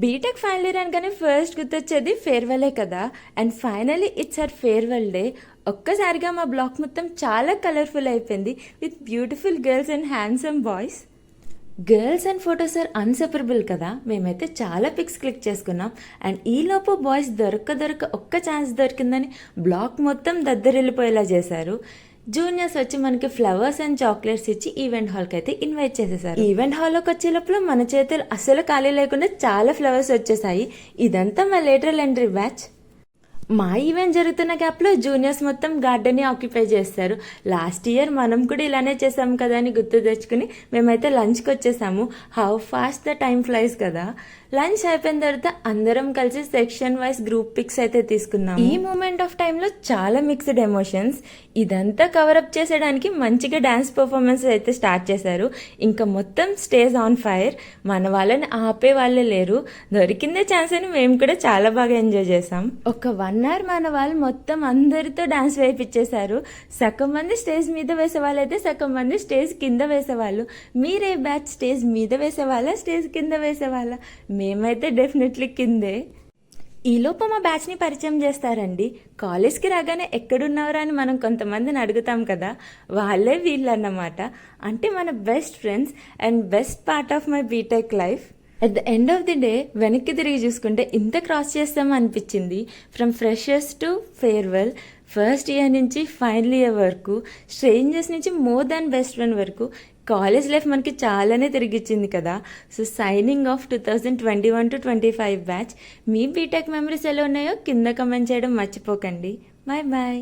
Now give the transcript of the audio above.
BTech final year అనగానే first గుర్తొచ్చేది ఫేర్వెలే కదా. And finally it's our farewell day. ఒక్కసారిగా మా బ్లాక్ మొత్తం చాలా కలర్ఫుల్ అయిపోయింది with beautiful girls and handsome boys. Girls and photos are inseparable కదా. మేమైతే చాలా పిక్స్ క్లిక్ చేసుకున్నాం. అండ్ ఈలోపు బాయ్స్ దొరక్క ఒక్క ఛాన్స్ దొరికిందని బ్లాక్ మొత్తం దద్దరిల్లిపోయేలా చేశారు. జూనియర్స్ వచ్చి మనకి ఫ్లవర్స్ అండ్ చాక్లెట్స్ ఇచ్చి ఈవెంట్ హాల్కి అయితే ఇన్వైట్ చేసేసారు. ఈవెంట్ హాల్లోకి వచ్చే లోపల మన చేతులు అసలు ఖాళీ లేకుండా చాలా ఫ్లవర్స్ వచ్చేసాయి. ఇదంతా మా లేటరల్ ఎంట్రీ బ్యాచ్. మా ఈవెంట్ జరుగుతున్న గ్యాప్లో జూనియర్స్ మొత్తం గార్డెన్ని ఆక్యుపై చేస్తారు. లాస్ట్ ఇయర్ మనం కూడా ఇలానే చేసాం కదా అని గుర్తు తెచ్చుకుని మేమైతే లంచ్కి వచ్చేసాము. How fast the time flies కదా. లంచ్ అయిపోయిన తర్వాత అందరం కలిసి సెక్షన్ వైజ్ గ్రూప్ పిక్స్ అయితే తీసుకున్నాం. ఈ మూమెంట్ ఆఫ్ టైంలో చాలా మిక్స్డ్ ఎమోషన్స్. ఇదంతా కవరప్ చేసేయడానికి మంచిగా డాన్స్ పర్ఫార్మెన్స్ అయితే స్టార్ట్ చేశారు. ఇంకా మొత్తం స్టేజ్ ఆన్ ఫైర్. మన వాళ్ళని ఆపే వాళ్ళే లేరు. దొరికిందే ఛాన్స్ అని మేము కూడా చాలా బాగా ఎంజాయ్ చేసాం. ఒక 1 hour మన వాళ్ళు మొత్తం అందరితో డాన్స్ వేయించేశారు. సగం మంది స్టేజ్ మీద వేసేవాళ్ళు అయితే సగం మంది స్టేజ్ కింద వేసేవాళ్ళు. మీరే బ్యాచ్ స్టేజ్ మీద వేసేవాళ్ళ స్టేజ్ కింద వేసేవాళ్ళ? మేమైతే డెఫినెట్లీ కిందే. ఈలోపు మా బ్యాచ్ని పరిచయం చేస్తారండి. కాలేజ్కి రాగానే ఎక్కడున్నారా అని మనం కొంతమందిని అడుగుతాం కదా, వాళ్ళే వీళ్ళన్నమాట. అంటే మన best friends and best part of my BTech life. At the end of the day వెనక్కి తిరిగి చూసుకుంటే ఇంత క్రాస్ చేస్తామని అనిపించింది. From freshers to farewell, first year నుంచి ఫైనల్ ఇయర్ వరకు, స్ట్రేంజర్స్ నుంచి మోర్ దాన్ బెస్ట్ ఫ్రెండ్ వరకు కాలేజ్ లైఫ్ మనకి చాలానే తిరిగిచ్చింది కదా. So signing off 2021 to 25 batch. మీ బీటెక్ మెమరీస్ ఎలా ఉన్నాయో కింద కమెంట్ చేయడం మర్చిపోకండి. Bye bye.